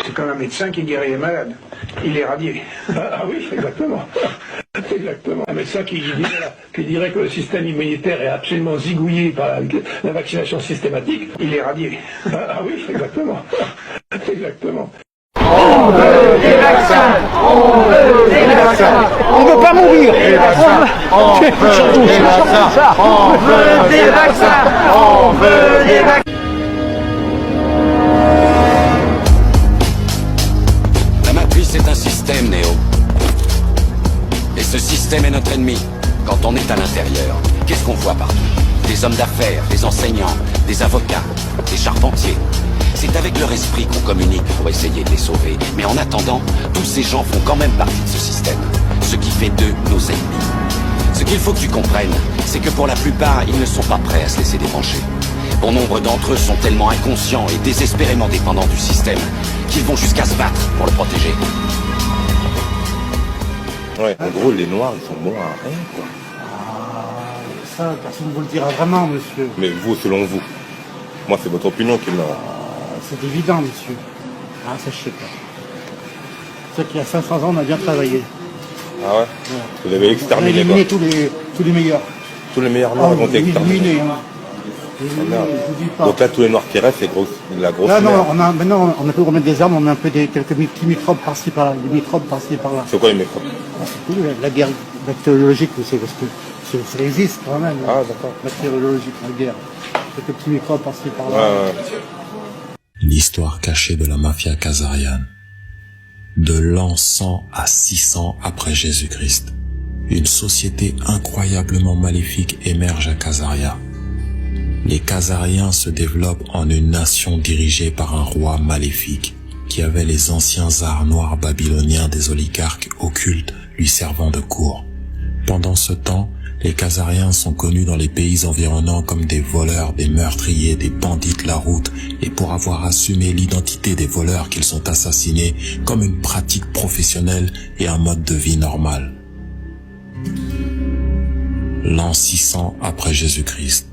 C'est comme un médecin qui guérit les malades. Il est radié. Ah oui, exactement. Exactement. Un médecin qui dirait que le système immunitaire est absolument zigouillé par la vaccination systématique. Il est radié. Ah oui, exactement. Exactement. On veut des vaccins. On veut des vaccins. On veut pas mourir. On veut des vaccins. On veut des vaccins. On veut des vaccins. La matrice est un système, Néo. Et ce système est notre ennemi. Quand on est à l'intérieur, qu'est-ce qu'on voit partout? Des hommes d'affaires, des enseignants, des avocats, des charpentiers. C'est avec leur esprit qu'on communique pour essayer de les sauver. Mais en attendant, tous ces gens font quand même partie de ce système. Ce qui fait d'eux nos ennemis. Ce qu'il faut que tu comprennes, c'est que pour la plupart, ils ne sont pas prêts à se laisser débrancher. Bon nombre d'entre eux sont tellement inconscients et désespérément dépendants du système qu'ils vont jusqu'à se battre pour le protéger. Ouais, en gros, les noirs, ils sont bons à rien, quoi. Ah, ça, personne ne vous le dira vraiment, monsieur. Mais vous, selon vous. Moi, c'est votre opinion qui me... C'est évident, monsieur. Ah, ça, je sais pas. C'est qu'il y a 500 ans, on a bien travaillé. Ah ouais, vous avez exterminé, on a éliminé tous les meilleurs. Tous les meilleurs noirs ont été exterminés. Éliminé, hein. Donc là, tous les noirs qui restent, c'est la grosse Là, non, merde. maintenant, on a pu remettre des armes, on met un peu quelques petits microbes par-ci par-là, des microbes par-ci par-là. C'est quoi les microbes? C'est tout, la guerre bactériologique, c'est parce que ça existe quand même. Ah, d'accord. Bactériologique, la guerre. Quelques petits microbes par-ci par-là. L'histoire cachée de la mafia khazariane. De l'an 100 à 600 après Jésus-Christ, une société incroyablement maléfique émerge à Khazaria. Les Khazariens se développent en une nation dirigée par un roi maléfique qui avait les anciens arts noirs babyloniens des oligarques occultes lui servant de cour. Pendant ce temps, les Khazariens sont connus dans les pays environnants comme des voleurs, des meurtriers, des bandits de la route, et pour avoir assumé l'identité des voleurs qu'ils ont assassinés comme une pratique professionnelle et un mode de vie normal. L'an 600 après Jésus-Christ,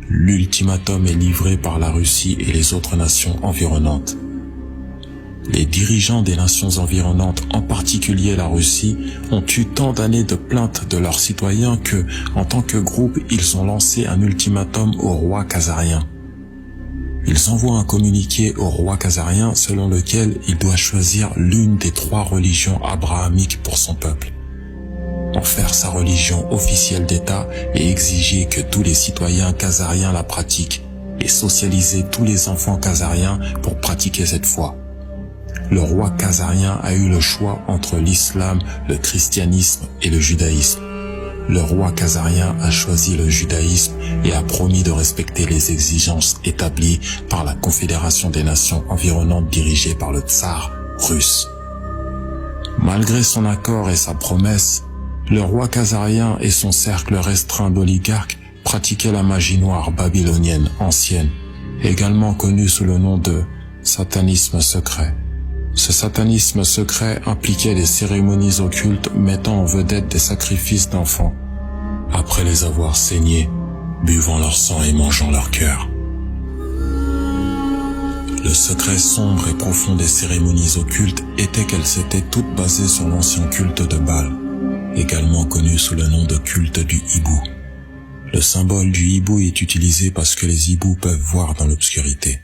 l'ultimatum est livré par la Russie et les autres nations environnantes. Les dirigeants des nations environnantes, en particulier la Russie, ont eu tant d'années de plaintes de leurs citoyens que, en tant que groupe, ils ont lancé un ultimatum au roi khazarien. Ils envoient un communiqué au roi khazarien selon lequel il doit choisir l'une des 3 religions abrahamiques pour son peuple, en faire sa religion officielle d'État et exiger que tous les citoyens khazariens la pratiquent et socialiser tous les enfants khazariens pour pratiquer cette foi. Le roi khazarien a eu le choix entre l'islam, le christianisme et le judaïsme. Le roi khazarien a choisi le judaïsme et a promis de respecter les exigences établies par la Confédération des nations environnantes dirigée par le tsar russe. Malgré son accord et sa promesse, le roi khazarien et son cercle restreint d'oligarques pratiquaient la magie noire babylonienne ancienne, également connue sous le nom de satanisme secret. Ce satanisme secret impliquait des cérémonies occultes mettant en vedette des sacrifices d'enfants, après les avoir saignés, buvant leur sang et mangeant leur cœur. Le secret sombre et profond des cérémonies occultes était qu'elles étaient toutes basées sur l'ancien culte de Baal, également connu sous le nom de culte du hibou. Le symbole du hibou est utilisé parce que les hiboux peuvent voir dans l'obscurité.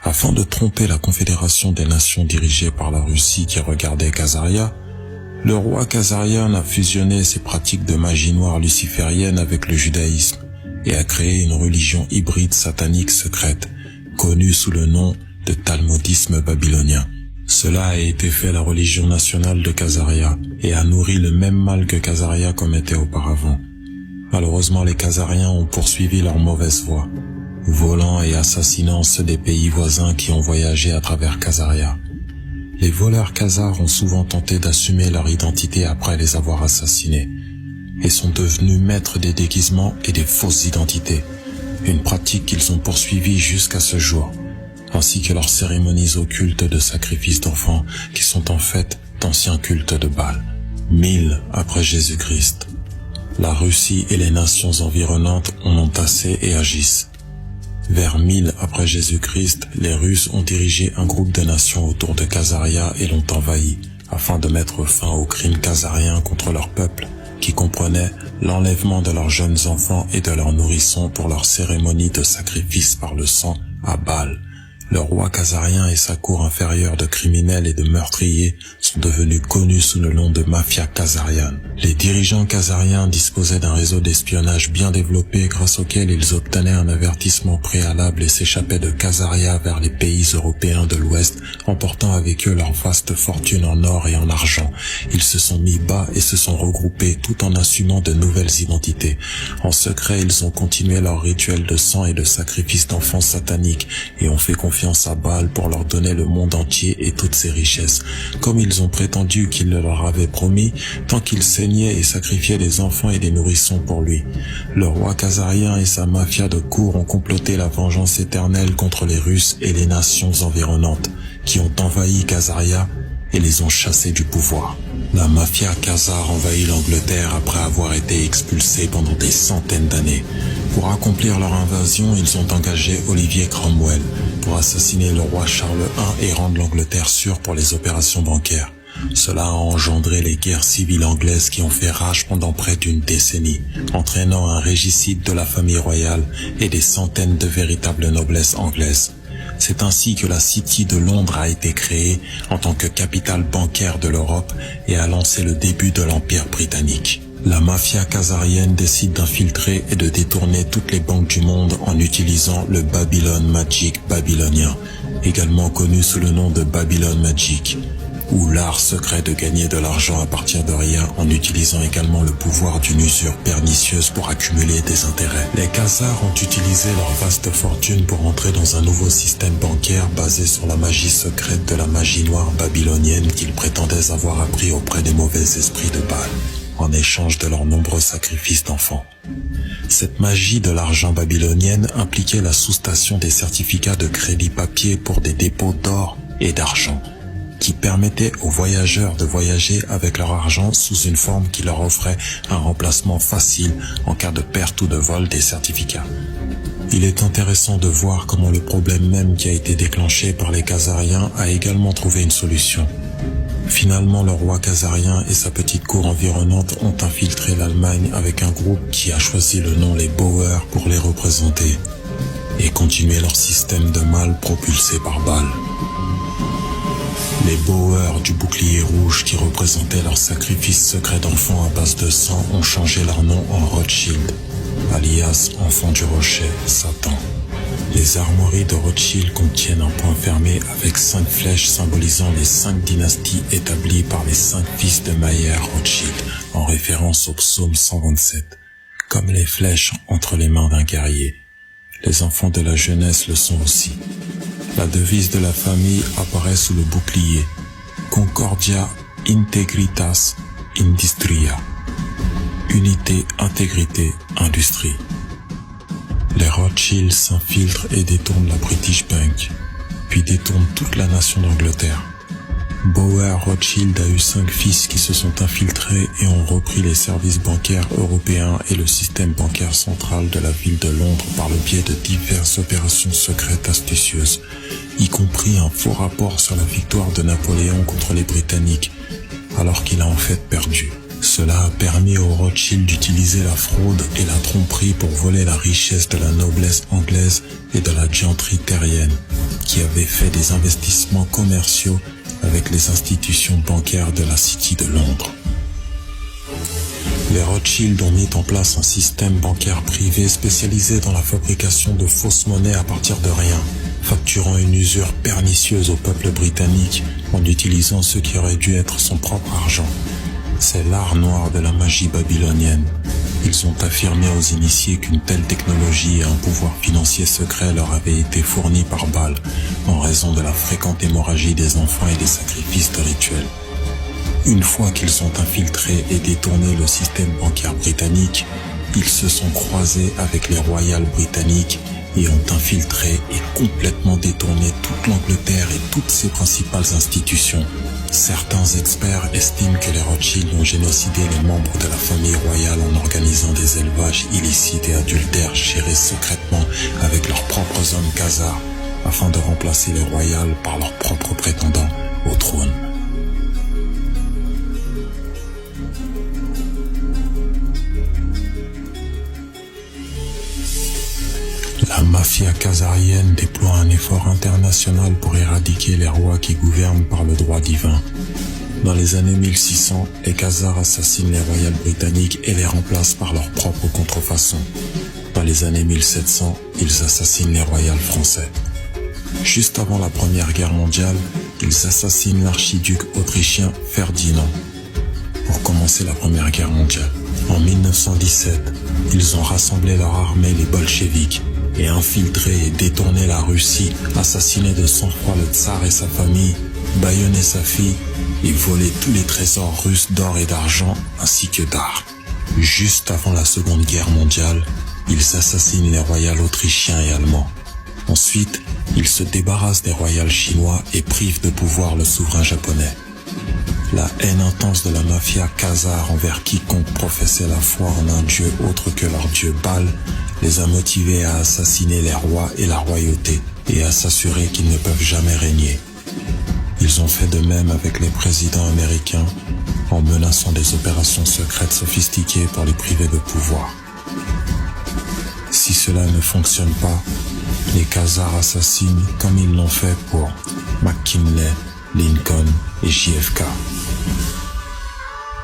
Afin de tromper la Confédération des nations dirigée par la Russie qui regardait Khazaria, le roi khazarien a fusionné ses pratiques de magie noire luciférienne avec le judaïsme et a créé une religion hybride satanique secrète, connue sous le nom de talmudisme babylonien. Cela a été fait la religion nationale de Khazaria et a nourri le même mal que Khazaria commettait auparavant. Malheureusement, les Khazariens ont poursuivi leur mauvaise voie, volant et assassinant ceux des pays voisins qui ont voyagé à travers Khazaria. Les voleurs khazars ont souvent tenté d'assumer leur identité après les avoir assassinés et sont devenus maîtres des déguisements et des fausses identités, une pratique qu'ils ont poursuivie jusqu'à ce jour, ainsi que leurs cérémonies occultes de sacrifice d'enfants qui sont en fait d'anciens cultes de Baal. 1000 après Jésus-Christ, la Russie et les nations environnantes en ont assez et agissent. Vers 1000 après Jésus-Christ, les Russes ont dirigé un groupe de nations autour de Khazaria et l'ont envahi, afin de mettre fin aux crimes khazariens contre leur peuple, qui comprenait l'enlèvement de leurs jeunes enfants et de leurs nourrissons pour leur cérémonie de sacrifice par le sang à Baal. Le roi khazarien et sa cour inférieure de criminels et de meurtriers sont devenus connus sous le nom de mafia khazariane. Les dirigeants khazariens disposaient d'un réseau d'espionnage bien développé grâce auquel ils obtenaient un avertissement préalable et s'échappaient de Khazaria vers les pays européens de l'Ouest, emportant avec eux leur vaste fortune en or et en argent. Ils se sont mis bas et se sont regroupés tout en assumant de nouvelles identités. En secret, ils ont continué leur rituel de sang et de sacrifice d'enfants sataniques et ont fait confiance à Baal pour leur donner le monde entier et toutes ses richesses. Comme ils ont prétendu qu'il le leur avait promis, tant qu'ils saignaient et sacrifiaient des enfants et des nourrissons pour lui. Le roi khazarien et sa mafia de cour ont comploté la vengeance éternelle contre les Russes et les nations environnantes, qui ont envahi Khazaria et les ont chassés du pouvoir. La mafia khazare envahit l'Angleterre après avoir été expulsée pendant des centaines d'années. Pour accomplir leur invasion, ils ont engagé Olivier Cromwell pour assassiner le roi Charles I et rendre l'Angleterre sûre pour les opérations bancaires. Cela a engendré les guerres civiles anglaises qui ont fait rage pendant près d'une décennie, entraînant un régicide de la famille royale et des centaines de véritables noblesses anglaises. C'est ainsi que la City de Londres a été créée en tant que capitale bancaire de l'Europe et a lancé le début de l'Empire britannique. La mafia khazarienne décide d'infiltrer et de détourner toutes les banques du monde en utilisant le Babylon Magic babylonien, également connu sous le nom de Babylon Magic, où l'art secret de gagner de l'argent à partir de rien en utilisant également le pouvoir d'une usure pernicieuse pour accumuler des intérêts. Les Khazars ont utilisé leur vaste fortune pour entrer dans un nouveau système bancaire basé sur la magie secrète de la magie noire babylonienne qu'ils prétendaient avoir appris auprès des mauvais esprits de Baal, en échange de leurs nombreux sacrifices d'enfants. Cette magie de l'argent babylonienne impliquait la soustation des certificats de crédit papier pour des dépôts d'or et d'argent, qui permettait aux voyageurs de voyager avec leur argent sous une forme qui leur offrait un remplacement facile en cas de perte ou de vol des certificats. Il est intéressant de voir comment le problème même qui a été déclenché par les Khazariens a également trouvé une solution. Finalement, le roi khazarien et sa petite cour environnante ont infiltré l'Allemagne avec un groupe qui a choisi le nom les Boers pour les représenter et continuer leur système de mal propulsé par Baal. Les Boers du bouclier rouge qui représentaient leur sacrifice secret d'enfants à base de sang ont changé leur nom en Rothschild, alias enfant du rocher, Satan. Les armoiries de Rothschild contiennent un point fermé avec 5 flèches symbolisant les 5 dynasties établies par les 5 fils de Mayer Rothschild, en référence au psaume 127, comme les flèches entre les mains d'un guerrier. Les enfants de la jeunesse le sont aussi. La devise de la famille apparaît sous le bouclier, Concordia Integritas Industria, unité, intégrité, industrie. Les Rothschild s'infiltrent et détournent la British Bank, puis détournent toute la nation d'Angleterre. Boer Rothschild a eu 5 fils qui se sont infiltrés et ont repris les services bancaires européens et le système bancaire central de la ville de Londres par le biais de diverses opérations secrètes astucieuses, y compris un faux rapport sur la victoire de Napoléon contre les Britanniques, alors qu'il a en fait perdu. Cela a permis aux Rothschild d'utiliser la fraude et la tromperie pour voler la richesse de la noblesse anglaise et de la gentry terrienne, qui avait fait des investissements commerciaux avec les institutions bancaires de la City de Londres. Les Rothschild ont mis en place un système bancaire privé spécialisé dans la fabrication de fausses monnaies à partir de rien, facturant une usure pernicieuse au peuple britannique en utilisant ce qui aurait dû être son propre argent. C'est l'art noir de la magie babylonienne. Ils ont affirmé aux initiés qu'une telle technologie et un pouvoir financier secret leur avaient été fournis par Baal en raison de la fréquente hémorragie des enfants et des sacrifices de rituels. Une fois qu'ils ont infiltré et détourné le système bancaire britannique, ils se sont croisés avec les royales britanniques et ont infiltré et complètement détourné toute l'Angleterre et toutes ses principales institutions, Certains experts estiment que les Rothschild ont génocidé les membres de la famille royale en organisant des élevages illicites et adultères gérés secrètement avec leurs propres hommes khazars afin de remplacer les royales par leurs propres prétendants au trône. La mafia khazarienne déploie un effort international pour éradiquer les rois qui gouvernent par le droit divin. Dans les années 1600, les Khazars assassinent les royales britanniques et les remplacent par leurs propres contrefaçons. Dans les années 1700, ils assassinent les royales français. Juste avant la Première Guerre mondiale, ils assassinent l'archiduc autrichien Ferdinand. Pour commencer la Première Guerre mondiale, en 1917, ils ont rassemblé leur armée, les bolcheviks, et infiltré et détourné la Russie, assassiné de sang-froid le tsar et sa famille, bâillonné sa fille et volé tous les trésors russes d'or et d'argent ainsi que d'art. Juste avant la Seconde Guerre mondiale, ils assassinent les royales autrichiens et allemands. Ensuite, ils se débarrassent des royales chinois et privent de pouvoir le souverain japonais. La haine intense de la mafia khazare envers quiconque professait la foi en un dieu autre que leur dieu Baal les a motivés à assassiner les rois et la royauté et à s'assurer qu'ils ne peuvent jamais régner. Ils ont fait de même avec les présidents américains en menaçant des opérations secrètes sophistiquées pour les priver de pouvoir. Si cela ne fonctionne pas, les Khazars assassinent comme ils l'ont fait pour McKinley, Lincoln et JFK.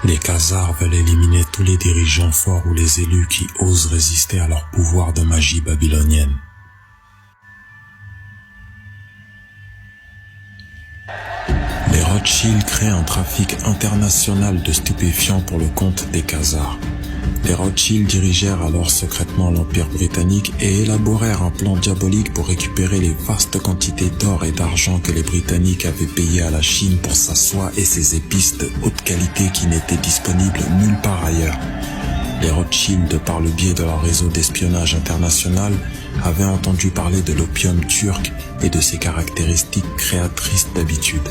Les Khazars veulent éliminer tous les dirigeants forts ou les élus qui osent résister à leur pouvoir de magie babylonienne. Les Rothschild créent un trafic international de stupéfiants pour le compte des Khazars. Les Rothschild dirigèrent alors secrètement l'Empire britannique et élaborèrent un plan diabolique pour récupérer les vastes quantités d'or et d'argent que les Britanniques avaient payé à la Chine pour sa soie et ses épices de haute qualité qui n'étaient disponibles nulle part ailleurs. Les Rothschild, par le biais de leur réseau d'espionnage international, avaient entendu parler de l'opium turc et de ses caractéristiques créatrices d'habitude.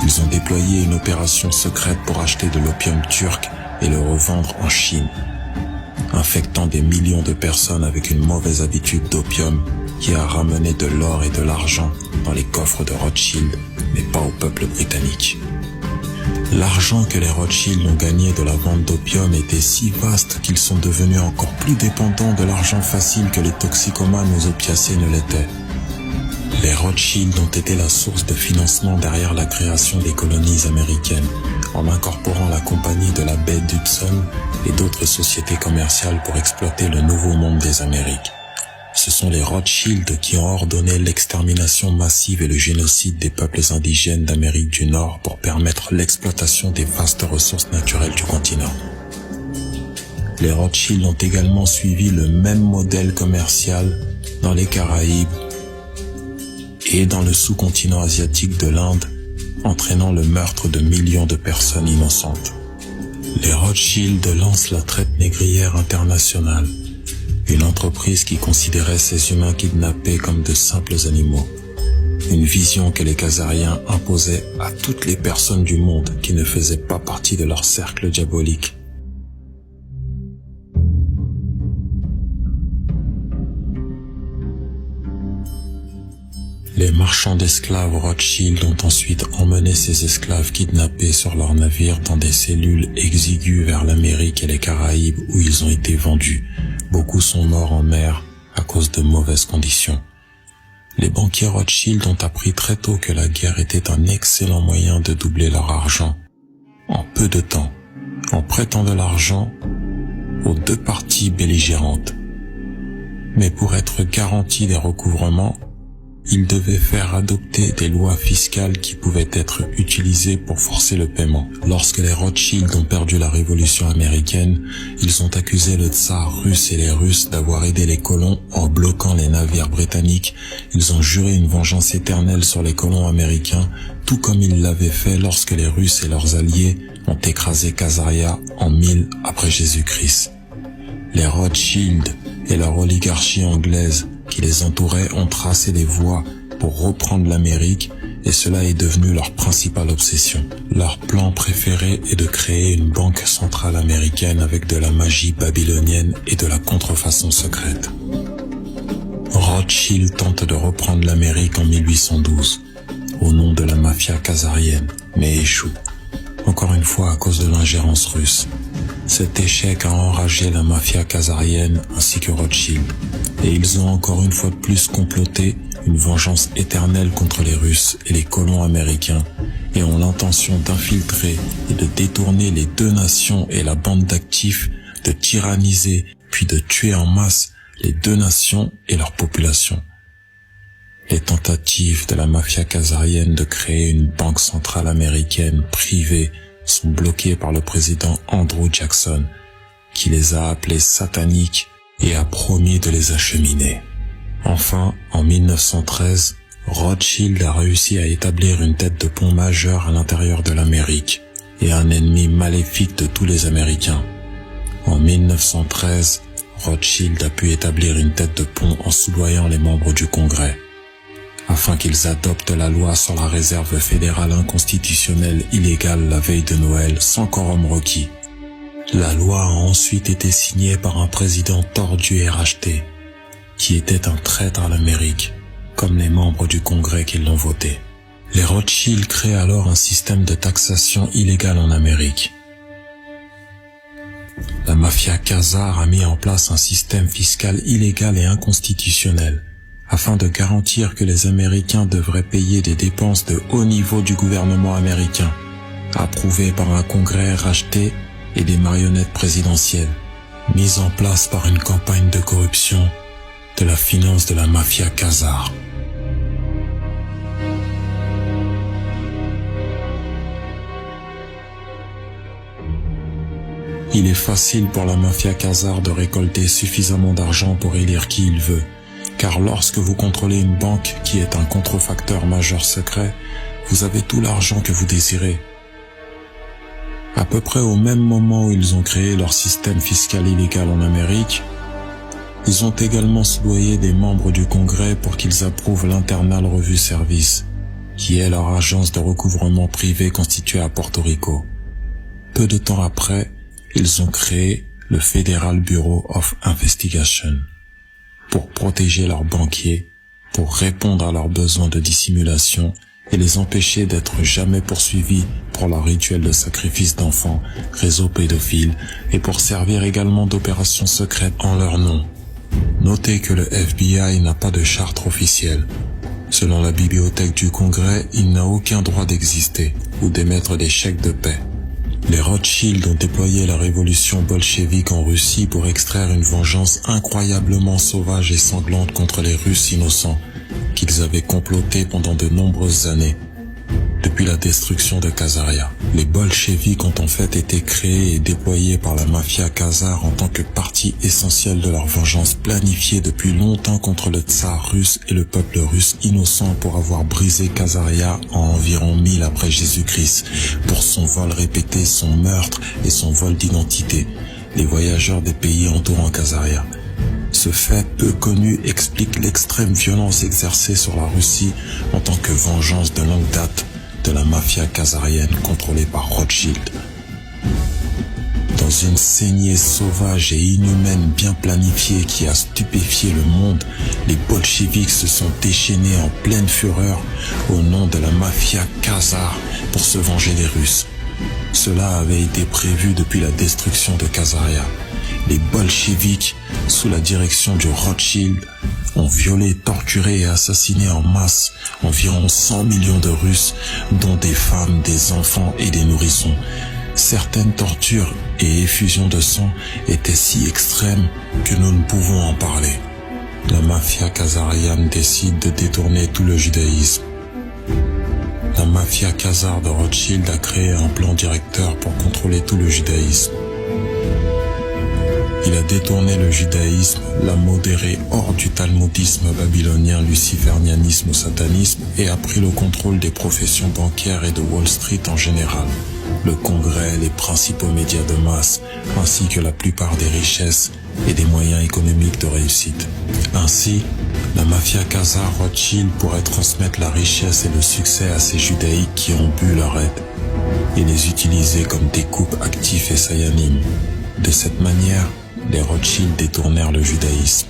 Ils ont déployé une opération secrète pour acheter de l'opium turc et le revendre en Chine, infectant des millions de personnes avec une mauvaise habitude d'opium qui a ramené de l'or et de l'argent dans les coffres de Rothschild, mais pas au peuple britannique. L'argent que les Rothschild ont gagné de la vente d'opium était si vaste qu'ils sont devenus encore plus dépendants de l'argent facile que les toxicomanes aux opiacés ne l'étaient. Les Rothschild ont été la source de financement derrière la création des colonies américaines, en incorporant la compagnie de la baie d'Hudson et d'autres sociétés commerciales pour exploiter le nouveau monde des Amériques. Ce sont les Rothschild qui ont ordonné l'extermination massive et le génocide des peuples indigènes d'Amérique du Nord pour permettre l'exploitation des vastes ressources naturelles du continent. Les Rothschild ont également suivi le même modèle commercial dans les Caraïbes et dans le sous-continent asiatique de l'Inde, entraînant le meurtre de millions de personnes innocentes. Les Rothschild lancent la traite négrière internationale, une entreprise qui considérait ces humains kidnappés comme de simples animaux. Une vision que les Khazariens imposaient à toutes les personnes du monde qui ne faisaient pas partie de leur cercle diabolique. Les marchands d'esclaves Rothschild ont ensuite emmené ces esclaves kidnappés sur leurs navires dans des cellules exiguës vers l'Amérique et les Caraïbes où ils ont été vendus. Beaucoup sont morts en mer à cause de mauvaises conditions. Les banquiers Rothschild ont appris très tôt que la guerre était un excellent moyen de doubler leur argent en peu de temps, en prêtant de l'argent aux deux parties belligérantes. Mais pour être garantis des recouvrements, ils devaient faire adopter des lois fiscales qui pouvaient être utilisées pour forcer le paiement. Lorsque les Rothschild ont perdu la révolution américaine, ils ont accusé le tsar russe et les Russes d'avoir aidé les colons en bloquant les navires britanniques. Ils ont juré une vengeance éternelle sur les colons américains, tout comme ils l'avaient fait lorsque les Russes et leurs alliés ont écrasé Khazaria en 1000 après Jésus-Christ. Les Rothschild et leur oligarchie anglaise qui les entouraient ont tracé des voies pour reprendre l'Amérique et cela est devenu leur principale obsession. Leur plan préféré est de créer une banque centrale américaine avec de la magie babylonienne et de la contrefaçon secrète. Rothschild tente de reprendre l'Amérique en 1812, au nom de la mafia khazarienne, mais échoue. Encore une fois à cause de l'ingérence russe. Cet échec a enragé la mafia khazarienne ainsi que Rothschild, et ils ont encore une fois de plus comploté une vengeance éternelle contre les Russes et les colons américains, et ont l'intention d'infiltrer et de détourner les deux nations et la bande d'actifs, de tyranniser puis de tuer en masse les deux nations et leur population. Les tentatives de la mafia khazarienne de créer une banque centrale américaine privée sont bloquées par le président Andrew Jackson, qui les a appelées sataniques et a promis de les acheminer. Enfin, en 1913, Rothschild a réussi à établir une tête de pont majeure à l'intérieur de l'Amérique et un ennemi maléfique de tous les Américains. En 1913, Rothschild a pu établir une tête de pont en soudoyant les membres du Congrès, afin qu'ils adoptent la loi sur la réserve fédérale inconstitutionnelle illégale la veille de Noël sans quorum requis. La loi a ensuite été signée par un président tordu et racheté, qui était un traître à l'Amérique, comme les membres du Congrès qui l'ont voté. Les Rothschild créent alors un système de taxation illégale en Amérique. La mafia khazare a mis en place un système fiscal illégal et inconstitutionnel, afin de garantir que les Américains devraient payer des dépenses de haut niveau du gouvernement américain, approuvées par un Congrès racheté et des marionnettes présidentielles, mises en place par une campagne de corruption de la finance de la mafia khazare. Il est facile pour la mafia khazare de récolter suffisamment d'argent pour élire qui il veut, car lorsque vous contrôlez une banque qui est un contrefacteur majeur secret, vous avez tout l'argent que vous désirez. À peu près au même moment où ils ont créé leur système fiscal illégal en Amérique, ils ont également soudoyé des membres du Congrès pour qu'ils approuvent l'Internal Review Service, qui est leur agence de recouvrement privé constituée à Porto Rico. Peu de temps après, ils ont créé le Federal Bureau of Investigation pour protéger leurs banquiers, pour répondre à leurs besoins de dissimulation et les empêcher d'être jamais poursuivis pour leur rituel de sacrifice d'enfants, réseau pédophile, et pour servir également d'opérations secrètes en leur nom. Notez que le FBI n'a pas de charte officielle. Selon la bibliothèque du Congrès, il n'a aucun droit d'exister ou d'émettre des chèques de paix. Les Rothschild ont déployé la révolution bolchevique en Russie pour extraire une vengeance incroyablement sauvage et sanglante contre les Russes innocents qu'ils avaient complotés pendant de nombreuses années. Depuis la destruction de Khazaria, les bolcheviks ont en fait été créés et déployés par la mafia khazare en tant que partie essentielle de leur vengeance planifiée depuis longtemps contre le tsar russe et le peuple russe innocent pour avoir brisé Khazaria en environ 1000 après Jésus-Christ pour son vol répété, son meurtre et son vol d'identité, les voyageurs des pays entourant Khazaria. Ce fait peu connu explique l'extrême violence exercée sur la Russie en tant que vengeance de longue date de la mafia khazarienne contrôlée par Rothschild. Dans une saignée sauvage et inhumaine bien planifiée qui a stupéfié le monde, les bolcheviks se sont déchaînés en pleine fureur au nom de la mafia khazare pour se venger des Russes. Cela avait été prévu depuis la destruction de Khazaria. Les bolcheviks, sous la direction du Rothschild, ont violé, torturé et assassiné en masse environ 100 millions de Russes, dont des femmes, des enfants et des nourrissons. Certaines tortures et effusions de sang étaient si extrêmes que nous ne pouvons en parler. La mafia khazarienne décide de détourner tout le judaïsme. La mafia khazare de Rothschild a créé un plan directeur pour contrôler tout le judaïsme. Il a détourné le judaïsme, l'a modéré hors du talmudisme babylonien, luciférianisme ou satanisme et a pris le contrôle des professions bancaires et de Wall Street en général, le Congrès, les principaux médias de masse, ainsi que la plupart des richesses et des moyens économiques de réussite. Ainsi, La mafia Khazar Rothschild pourrait transmettre la richesse et le succès à ces judaïques qui ont bu leur aide et les utiliser comme découpes actifs et sayanim. De cette manière, les Rothschild détournèrent le judaïsme.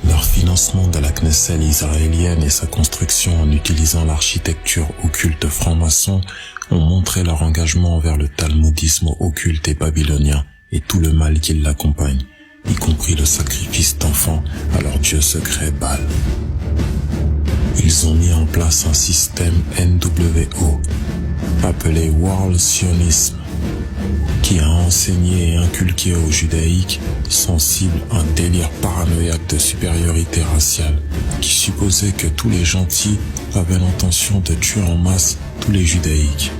Leur financement de la Knesset israélienne et sa construction en utilisant l'architecture occulte franc-maçon ont montré leur engagement envers le talmudisme occulte et babylonien et tout le mal qui l'accompagne, y compris le sacrifice d'enfants à leur dieu secret Baal. Ils ont mis en place un système NWO, appelé World Zionism, qui a enseigné et inculqué aux judaïques sensibles un délire paranoïaque de supériorité raciale qui supposait que tous les gentils avaient l'intention de tuer en masse tous les judaïques.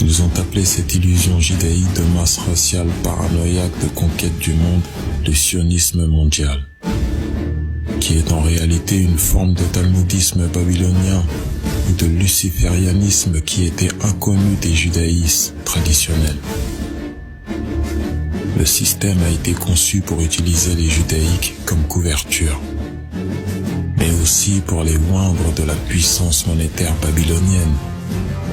Ils ont appelé cette illusion judaïque de masse raciale paranoïaque de conquête du monde le sionisme mondial, qui est en réalité une forme de talmudisme babylonien ou de luciférianisme qui était inconnu des judaïsmes traditionnels. Le système a été conçu pour utiliser les judaïques comme couverture, mais aussi pour les oindre de la puissance monétaire babylonienne,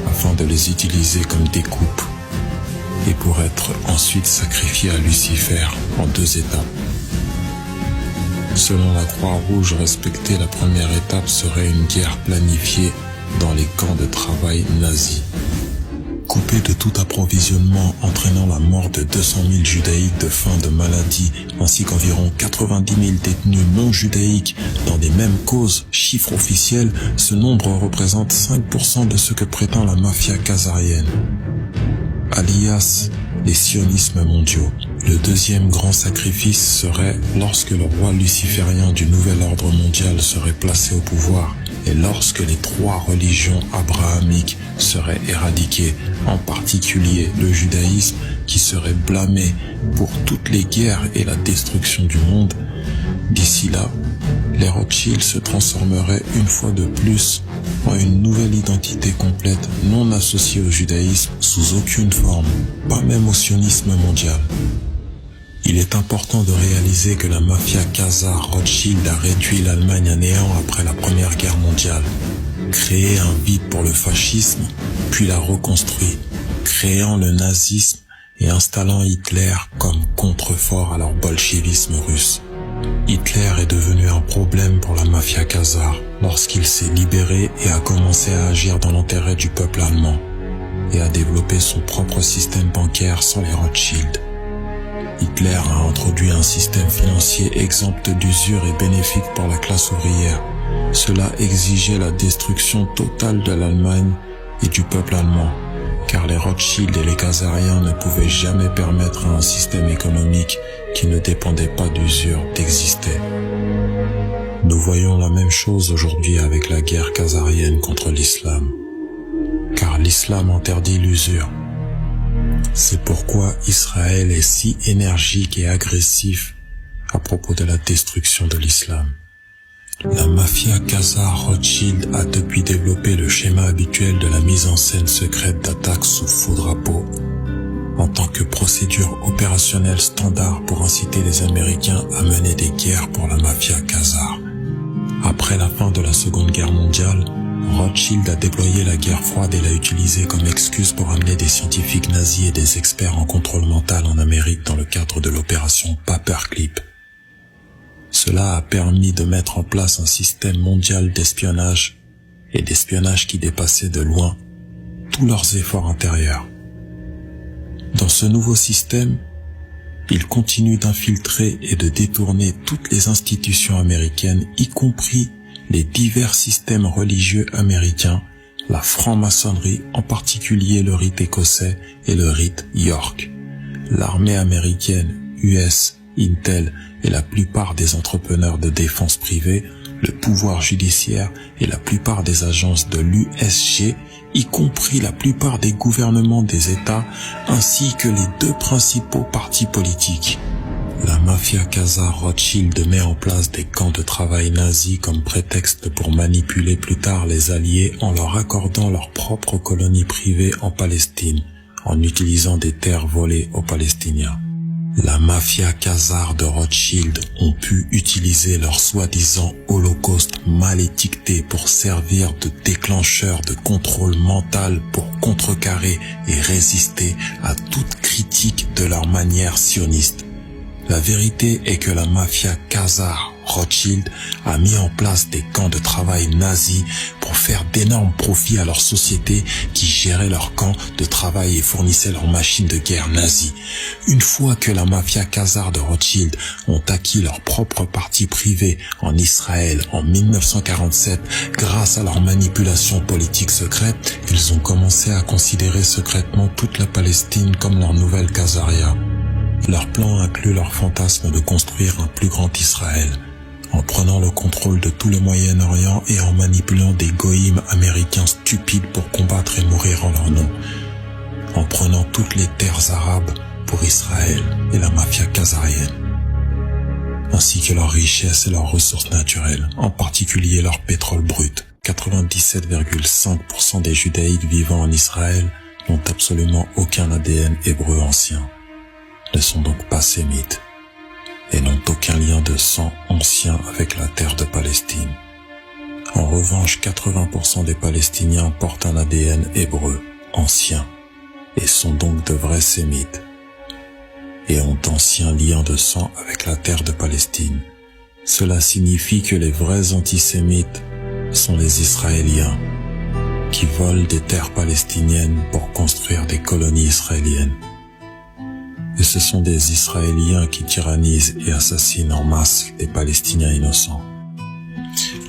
afin de les utiliser comme découpe, et pour être ensuite sacrifiés à Lucifer en 2 étapes. Selon la Croix-Rouge, respecter la première étape serait une guerre planifiée dans les camps de travail nazis. Coupé de tout approvisionnement entraînant la mort de 200 000 judaïques de faim, de maladie, ainsi qu'environ 90 000 détenus non judaïques dans les mêmes causes, chiffre officiel, ce nombre représente 5% de ce que prétend la mafia khazarienne, alias les sionismes mondiaux. Le deuxième grand sacrifice serait lorsque le roi luciférien du nouvel ordre mondial serait placé au pouvoir et lorsque les 3 religions abrahamiques seraient éradiquées, en particulier le judaïsme qui serait blâmé pour toutes les guerres et la destruction du monde. D'ici là, les Rothschild se transformeraient une fois de plus en une nouvelle identité complète non associée au judaïsme sous aucune forme, pas même au sionisme mondial. Il est important de réaliser que la mafia Khazar Rothschild a réduit l'Allemagne à néant après la Première Guerre mondiale, créé un vide pour le fascisme, puis l'a reconstruit, créant le nazisme et installant Hitler comme contrefort à leur bolchevisme russe. Hitler est devenu un problème pour la mafia Khazar lorsqu'il s'est libéré et a commencé à agir dans l'intérêt du peuple allemand et a développé son propre système bancaire sans les Rothschild. Hitler a introduit un système financier exempt d'usure et bénéfique pour la classe ouvrière. Cela exigeait la destruction totale de l'Allemagne et du peuple allemand, car les Rothschild et les Khazariens ne pouvaient jamais permettre à un système économique qui ne dépendait pas d'usure d'exister. Nous voyons la même chose aujourd'hui avec la guerre khazarienne contre l'islam, car l'islam interdit l'usure. C'est pourquoi Israël est si énergique et agressif à propos de la destruction de l'islam. La mafia Khazar Rothschild a depuis développé le schéma habituel de la mise en scène secrète d'attaques sous faux drapeau, en tant que procédure opérationnelle standard pour inciter les Américains à mener des guerres pour la mafia Khazar. Après la fin de la Seconde Guerre mondiale, Rothschild a déployé la guerre froide et l'a utilisée comme excuse pour amener des scientifiques nazis et des experts en contrôle mental en Amérique dans le cadre de l'opération Paperclip. Cela a permis de mettre en place un système mondial d'espionnage et d'espionnage qui dépassait de loin tous leurs efforts intérieurs. Dans ce nouveau système, ils continuent d'infiltrer et de détourner toutes les institutions américaines, y compris les divers systèmes religieux américains, la franc-maçonnerie, en particulier le rite écossais et le rite York, l'armée américaine, US, Intel et la plupart des entrepreneurs de défense privée, le pouvoir judiciaire et la plupart des agences de l'USG, y compris la plupart des gouvernements des États, ainsi que les 2 principaux partis politiques. La mafia Khazar Rothschild met en place des camps de travail nazis comme prétexte pour manipuler plus tard les Alliés en leur accordant leur propre colonie privée en Palestine, en utilisant des terres volées aux Palestiniens. La mafia khazare de Rothschild ont pu utiliser leur soi-disant holocauste mal étiqueté pour servir de déclencheur de contrôle mental pour contrecarrer et résister à toute critique de leur manière sioniste. La vérité est que la mafia khazare Rothschild a mis en place des camps de travail nazis pour faire d'énormes profits à leur société qui gérait leurs camps de travail et fournissait leurs machines de guerre nazies. Une fois que la mafia khazare de Rothschild ont acquis leur propre parti privé en Israël en 1947 grâce à leur manipulation politique secrète, ils ont commencé à considérer secrètement toute la Palestine comme leur nouvelle Khazaria. Leur plan inclut leur fantasme de construire un plus grand Israël, en prenant le contrôle de tout le Moyen-Orient et en manipulant des goïms américains stupides pour combattre et mourir en leur nom, en prenant toutes les terres arabes pour Israël et la mafia khazarienne, ainsi que leurs richesses et leurs ressources naturelles, en particulier leur pétrole brut. 97,5% des judaïdes vivant en Israël n'ont absolument aucun ADN hébreu ancien, ne sont donc pas sémites et n'ont aucun lien de sang ancien avec la terre de Palestine. En revanche, 80% des Palestiniens portent un ADN hébreu ancien et sont donc de vrais sémites et ont d'anciens liens de sang avec la terre de Palestine. Cela signifie que les vrais antisémites sont les Israéliens qui volent des terres palestiniennes pour construire des colonies israéliennes. Et ce sont des Israéliens qui tyrannisent et assassinent en masse des Palestiniens innocents.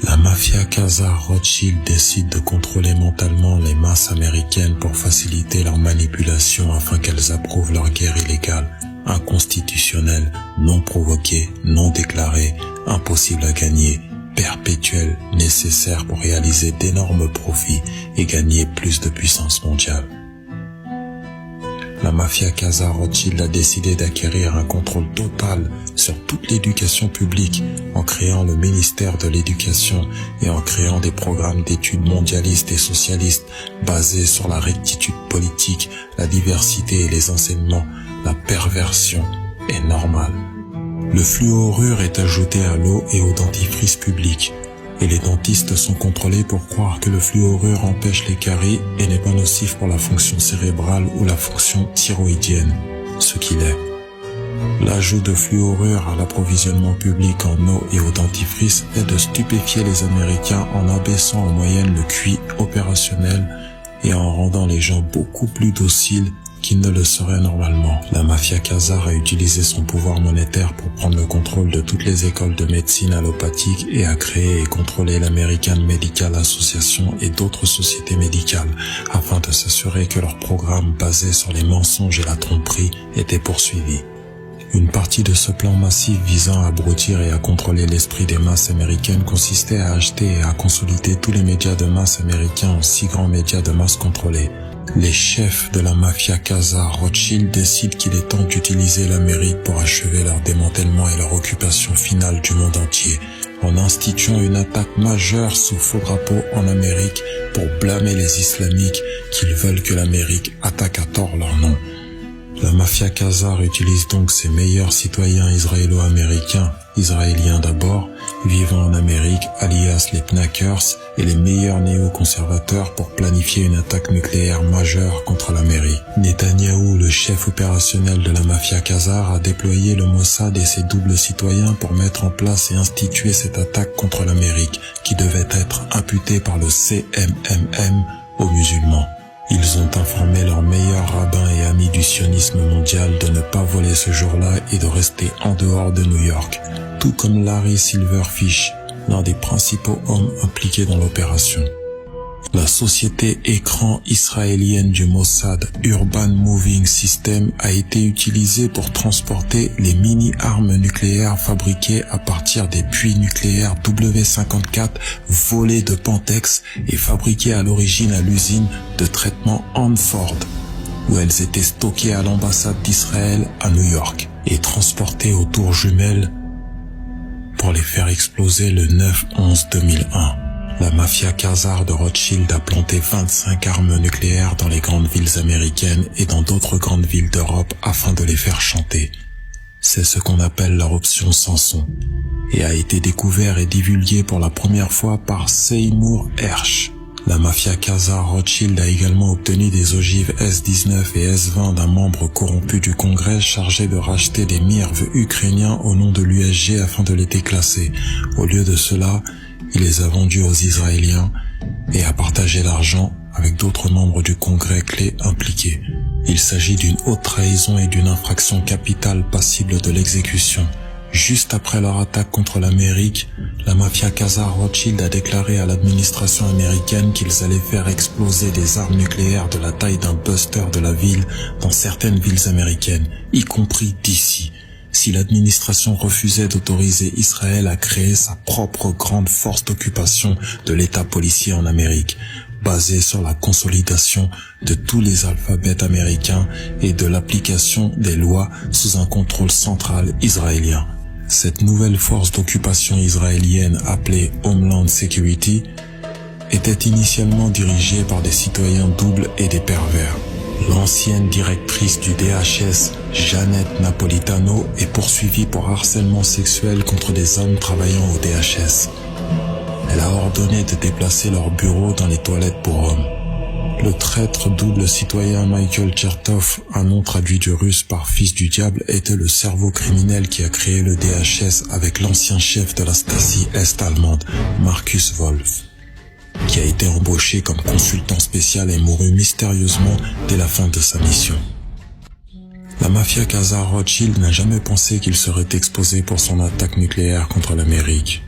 La mafia khazare Rothschild décide de contrôler mentalement les masses américaines pour faciliter leur manipulation afin qu'elles approuvent leur guerre illégale, inconstitutionnelle, non provoquée, non déclarée, impossible à gagner, perpétuelle, nécessaire pour réaliser d'énormes profits et gagner plus de puissance mondiale. La mafia khazare Rothschild a décidé d'acquérir un contrôle total sur toute l'éducation publique en créant le ministère de l'Éducation et en créant des programmes d'études mondialistes et socialistes basés sur la rectitude politique, la diversité et les enseignements. La perversion est normale. Le fluorure est ajouté à l'eau et au dentifrice public. Et les dentistes sont contrôlés pour croire que le fluorure empêche les caries et n'est pas nocif pour la fonction cérébrale ou la fonction thyroïdienne, ce qu'il est. L'ajout de fluorure à l'approvisionnement public en eau et au dentifrice est de stupéfier les Américains en abaissant en moyenne le QI opérationnel et en rendant les gens beaucoup plus dociles qu'ils ne le seraient normalement. La mafia khazare a utilisé son pouvoir monétaire pour prendre le contrôle de toutes les écoles de médecine allopathique et a créé et contrôlé l'American Medical Association et d'autres sociétés médicales afin de s'assurer que leurs programmes basés sur les mensonges et la tromperie étaient poursuivis. Une partie de ce plan massif visant à abrutir et à contrôler l'esprit des masses américaines consistait à acheter et à consolider tous les médias de masse américains en 6 grands médias de masse contrôlés. Les chefs de la mafia khazare Rothschild décident qu'il est temps d'utiliser l'Amérique pour achever leur démantèlement et leur occupation finale du monde entier, en instituant une attaque majeure sous faux drapeau en Amérique pour blâmer les islamiques qu'ils veulent que l'Amérique attaque à tort leur nom. La mafia khazare utilise donc ses meilleurs citoyens israélo-américains, israéliens d'abord, vivant en Amérique, alias les Knackers, et les meilleurs néoconservateurs pour planifier une attaque nucléaire majeure contre l'Amérique. Netanyahou, le chef opérationnel de la mafia khazare, a déployé le Mossad et ses doubles citoyens pour mettre en place et instituer cette attaque contre l'Amérique, qui devait être imputée par le CMMM aux musulmans. Ils ont informé leurs meilleurs rabbins et amis du sionisme mondial de ne pas voler ce jour-là et de rester en dehors de New York, tout comme Larry Silverfish, l'un des principaux hommes impliqués dans l'opération. La société écran israélienne du Mossad, Urban Moving System, a été utilisée pour transporter les mini-armes nucléaires fabriquées à partir des puits nucléaires W54 volés de Pantex et fabriquées à l'origine à l'usine de traitement Hanford, où elles étaient stockées à l'ambassade d'Israël à New York et transportées aux tours jumelles pour les faire exploser le 9/11/2001. La mafia khazare de Rothschild a planté 25 armes nucléaires dans les grandes villes américaines et dans d'autres grandes villes d'Europe afin de les faire chanter. C'est ce qu'on appelle leur option Samson, et a été découvert et divulgué pour la première fois par Seymour Hersh. La mafia Khazar Rothschild a également obtenu des ogives S-19 et S-20 d'un membre corrompu du Congrès chargé de racheter des mirves ukrainiens au nom de l'USG afin de les déclasser. Au lieu de cela, il les a vendus aux Israéliens et a partagé l'argent avec d'autres membres du Congrès clés impliqués. Il s'agit d'une haute trahison et d'une infraction capitale passible de l'exécution. Juste après leur attaque contre l'Amérique, la mafia Khazar Rothschild a déclaré à l'administration américaine qu'ils allaient faire exploser des armes nucléaires de la taille d'un buster de la ville dans certaines villes américaines, y compris d'ici, si l'administration refusait d'autoriser Israël à créer sa propre grande force d'occupation de l'État policier en Amérique, basée sur la consolidation de tous les alphabets américains et de l'application des lois sous un contrôle central israélien. Cette nouvelle force d'occupation israélienne appelée Homeland Security était initialement dirigée par des citoyens doubles et des pervers. L'ancienne directrice du DHS, Janet Napolitano, est poursuivie pour harcèlement sexuel contre des hommes travaillant au DHS. Elle a ordonné de déplacer leur bureau dans les toilettes pour hommes. Le traître double citoyen Michael Chertoff, un nom traduit du russe par fils du diable, était le cerveau criminel qui a créé le DHS avec l'ancien chef de la Stasi est-allemande, Markus Wolf, qui a été embauché comme consultant spécial et mourut mystérieusement dès la fin de sa mission. La mafia Khazar Rothschild n'a jamais pensé qu'il serait exposé pour son attaque nucléaire contre l'Amérique.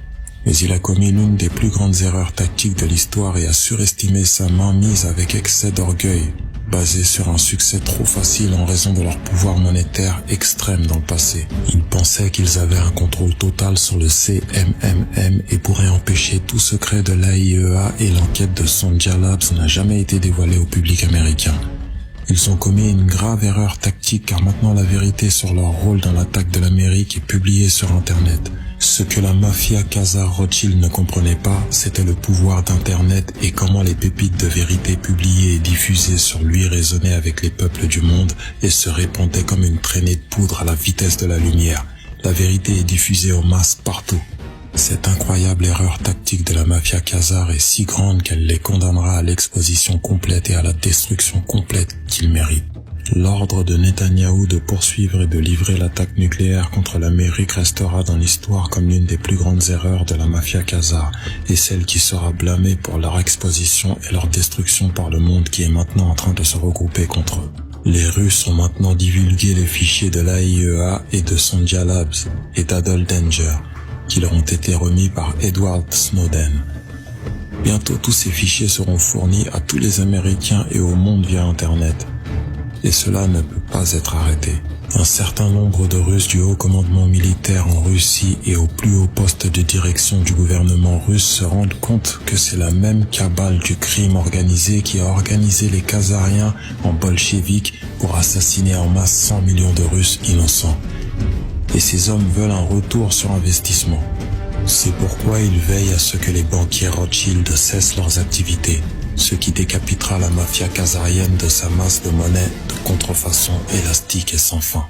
Mais il a commis l'une des plus grandes erreurs tactiques de l'histoire et a surestimé sa mainmise avec excès d'orgueil, basé sur un succès trop facile en raison de leur pouvoir monétaire extrême dans le passé. Ils pensaient qu'ils avaient un contrôle total sur le CMMM et pourraient empêcher tout secret de l'AIEA, et l'enquête de Sonja Labs n'a jamais été dévoilée au public américain. Ils ont commis une grave erreur tactique car maintenant la vérité sur leur rôle dans l'attaque de l'Amérique est publiée sur Internet. Ce que la mafia Khazar Rothschild ne comprenait pas, c'était le pouvoir d'Internet et comment les pépites de vérité publiées et diffusées sur lui résonnaient avec les peuples du monde et se répandaient comme une traînée de poudre à la vitesse de la lumière. La vérité est diffusée aux masses partout. Cette incroyable erreur tactique de la mafia Khazar est si grande qu'elle les condamnera à l'exposition complète et à la destruction complète qu'ils méritent. L'ordre de Netanyahou de poursuivre et de livrer l'attaque nucléaire contre l'Amérique restera dans l'histoire comme l'une des plus grandes erreurs de la mafia Khazar et celle qui sera blâmée pour leur exposition et leur destruction par le monde qui est maintenant en train de se regrouper contre eux. Les Russes ont maintenant divulgué les fichiers de l'AIEA et de Sonja Labs et d'Adol Danger qui leur ont été remis par Edward Snowden. Bientôt tous ces fichiers seront fournis à tous les Américains et au monde via Internet. Et cela ne peut pas être arrêté. Un certain nombre de Russes du haut commandement militaire en Russie et au plus haut poste de direction du gouvernement russe se rendent compte que c'est la même cabale du crime organisé qui a organisé les Khazariens en bolcheviks pour assassiner en masse 100 millions de Russes innocents. Et ces hommes veulent un retour sur investissement. C'est pourquoi ils veillent à ce que les banquiers Rothschild cessent leurs activités, ce qui décapitera la mafia khazarienne de sa masse de monnaie de contrefaçon élastique et sans fin.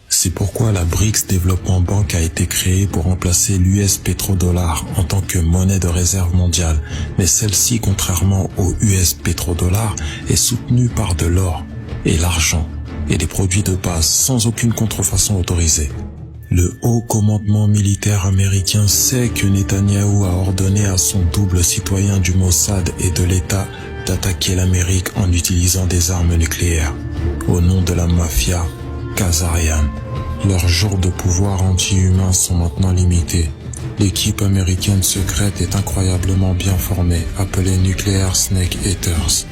C'est pourquoi la BRICS Development Bank a été créée pour remplacer l'US pétrodollar en tant que monnaie de réserve mondiale, mais celle-ci, contrairement au US pétrodollar, est soutenue par de l'or et l'argent et des produits de base sans aucune contrefaçon autorisée. Le haut commandement militaire américain sait que Netanyahou a ordonné à son double citoyen du Mossad et de l'État d'attaquer l'Amérique en utilisant des armes nucléaires, au nom de la mafia khazarienne. Leurs jours de pouvoir anti-humain sont maintenant limités. L'équipe américaine secrète est incroyablement bien formée, appelée Nuclear Snake Eaters,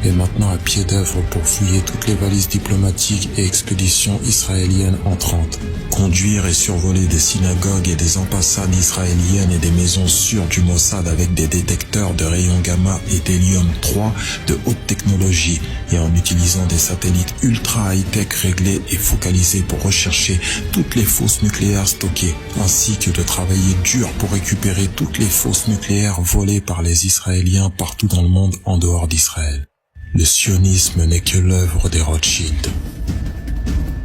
est maintenant à pied d'œuvre pour fouiller toutes les valises diplomatiques et expéditions israéliennes entrantes, conduire et survoler des synagogues et des ambassades israéliennes et des maisons sûres du Mossad avec des détecteurs de rayons gamma et d'hélium-3 de haute technologie et en utilisant des satellites ultra high-tech réglés et focalisés pour rechercher toutes les fausses nucléaires stockées, ainsi que de travailler dur pour récupérer toutes les fausses nucléaires volées par les Israéliens partout dans le monde en dehors d'Israël. Le sionisme n'est que l'œuvre des Rothschild.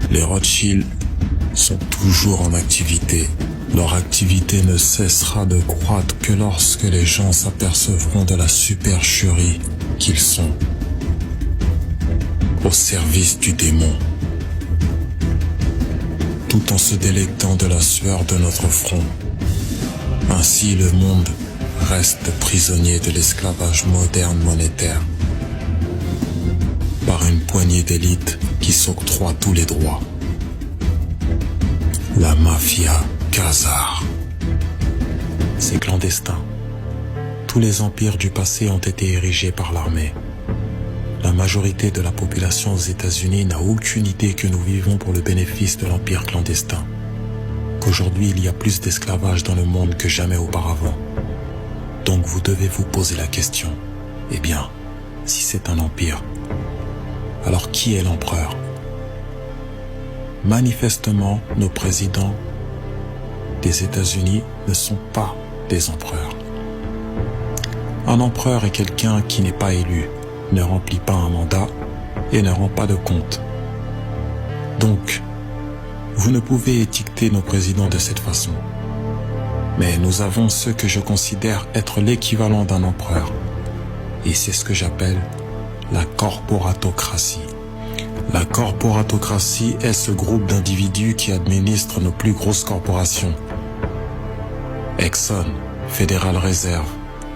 Les Rothschild sont toujours en activité. Leur activité ne cessera de croître que lorsque les gens s'apercevront de la supercherie qu'ils sont, au service du démon, tout en se délectant de la sueur de notre front. Ainsi le monde reste prisonnier de l'esclavage moderne monétaire, par une poignée d'élites qui s'octroient tous les droits. La mafia Khazar. C'est clandestin. Tous les empires du passé ont été érigés par l'armée. La majorité de la population aux États-Unis n'a aucune idée que nous vivons pour le bénéfice de l'empire clandestin. Qu'aujourd'hui il y a plus d'esclavage dans le monde que jamais auparavant. Donc vous devez vous poser la question. Eh bien, si c'est un empire, alors qui est l'empereur? Manifestement, nos présidents des États-Unis ne sont pas des empereurs. Un empereur est quelqu'un qui n'est pas élu, ne remplit pas un mandat et ne rend pas de compte. Donc, vous ne pouvez étiqueter nos présidents de cette façon. Mais nous avons ce que je considère être l'équivalent d'un empereur. Et c'est ce que j'appelle la corporatocratie. La corporatocratie est ce groupe d'individus qui administrent nos plus grosses corporations. Exxon, Federal Reserve,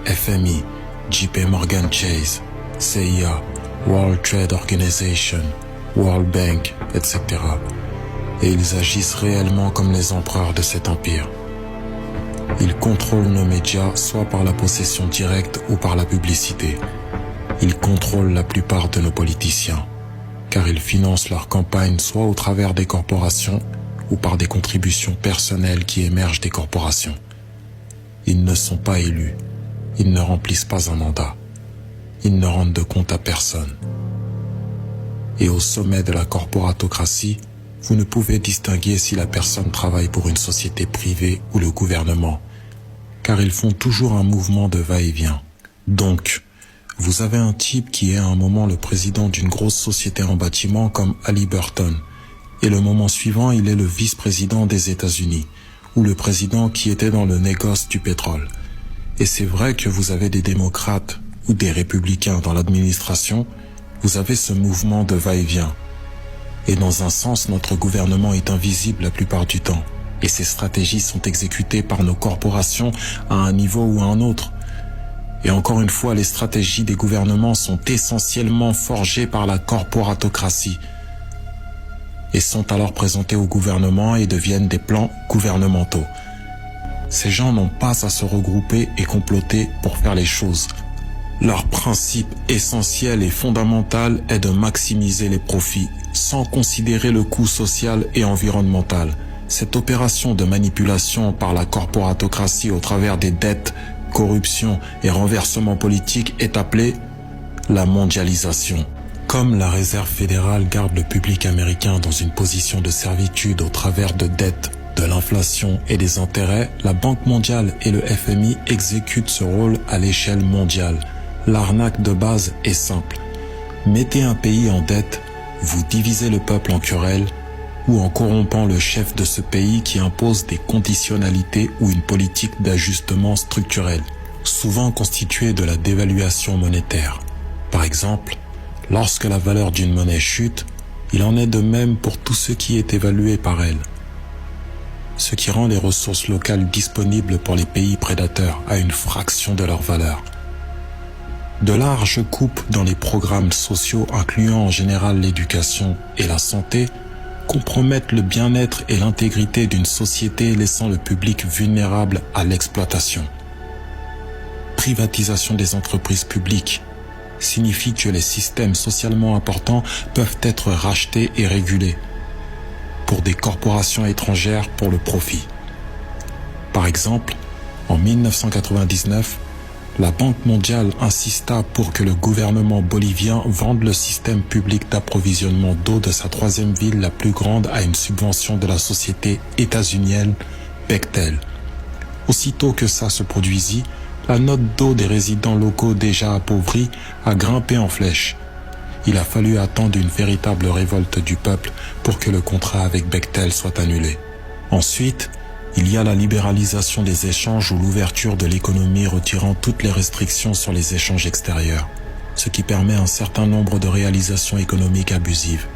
FMI, JP Morgan Chase, CIA, World Trade Organization, World Bank, etc. Et ils agissent réellement comme les empereurs de cet empire. Ils contrôlent nos médias soit par la possession directe ou par la publicité. Ils contrôlent la plupart de nos politiciens, car ils financent leurs campagnes soit au travers des corporations ou par des contributions personnelles qui émergent des corporations. Ils ne sont pas élus, ils ne remplissent pas un mandat, ils ne rendent de compte à personne. Et au sommet de la corporatocratie, vous ne pouvez distinguer si la personne travaille pour une société privée ou le gouvernement, car ils font toujours un mouvement de va-et-vient. Donc, vous avez un type qui est à un moment le président d'une grosse société en bâtiment comme Halliburton, et le moment suivant, il est le vice-président des États-Unis, ou le président qui était dans le négoce du pétrole. Et c'est vrai que vous avez des démocrates ou des républicains dans l'administration, vous avez ce mouvement de va-et-vient. Et dans un sens, notre gouvernement est invisible la plupart du temps. Et ces stratégies sont exécutées par nos corporations à un niveau ou à un autre. Et encore une fois, les stratégies des gouvernements sont essentiellement forgées par la corporatocratie et sont alors présentées au gouvernement et deviennent des plans gouvernementaux. Ces gens n'ont pas à se regrouper et comploter pour faire les choses. Leur principe essentiel et fondamental est de maximiser les profits, sans considérer le coût social et environnemental. Cette opération de manipulation par la corporatocratie au travers des dettes, corruption et renversement politique est appelée la mondialisation. Comme la Réserve fédérale garde le public américain dans une position de servitude au travers de dettes, de l'inflation et des intérêts, la Banque mondiale et le FMI exécutent ce rôle à l'échelle mondiale. L'arnaque de base est simple. Mettez un pays en dette, vous divisez le peuple en querelles, ou en corrompant le chef de ce pays qui impose des conditionnalités ou une politique d'ajustement structurel, souvent constituée de la dévaluation monétaire. Par exemple, lorsque la valeur d'une monnaie chute, il en est de même pour tout ce qui est évalué par elle, ce qui rend les ressources locales disponibles pour les pays prédateurs à une fraction de leur valeur. De larges coupes dans les programmes sociaux incluant en général l'éducation et la santé compromettent le bien-être et l'intégrité d'une société laissant le public vulnérable à l'exploitation. Privatisation des entreprises publiques signifie que les systèmes socialement importants peuvent être rachetés et régulés pour des corporations étrangères pour le profit. Par exemple, en 1999, la Banque mondiale insista pour que le gouvernement bolivien vende le système public d'approvisionnement d'eau de sa troisième ville la plus grande à une subvention de la société états-unienne Bechtel. Aussitôt que ça se produisit, la note d'eau des résidents locaux déjà appauvris a grimpé en flèche. Il a fallu attendre une véritable révolte du peuple pour que le contrat avec Bechtel soit annulé. Ensuite, il y a la libéralisation des échanges ou l'ouverture de l'économie retirant toutes les restrictions sur les échanges extérieurs, ce qui permet un certain nombre de réalisations économiques abusives,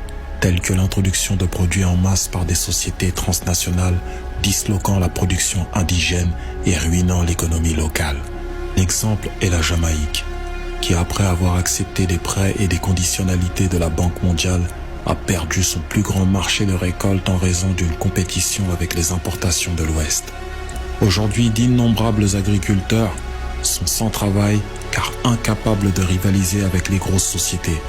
telles que l'introduction de produits en masse par des sociétés transnationales, disloquant la production indigène et ruinant l'économie locale. L'exemple est la Jamaïque, qui après avoir accepté des prêts et des conditionnalités de la Banque mondiale, a perdu son plus grand marché de récolte en raison d'une compétition avec les importations de l'Ouest. Aujourd'hui, d'innombrables agriculteurs sont sans travail car incapables de rivaliser avec les grosses sociétés.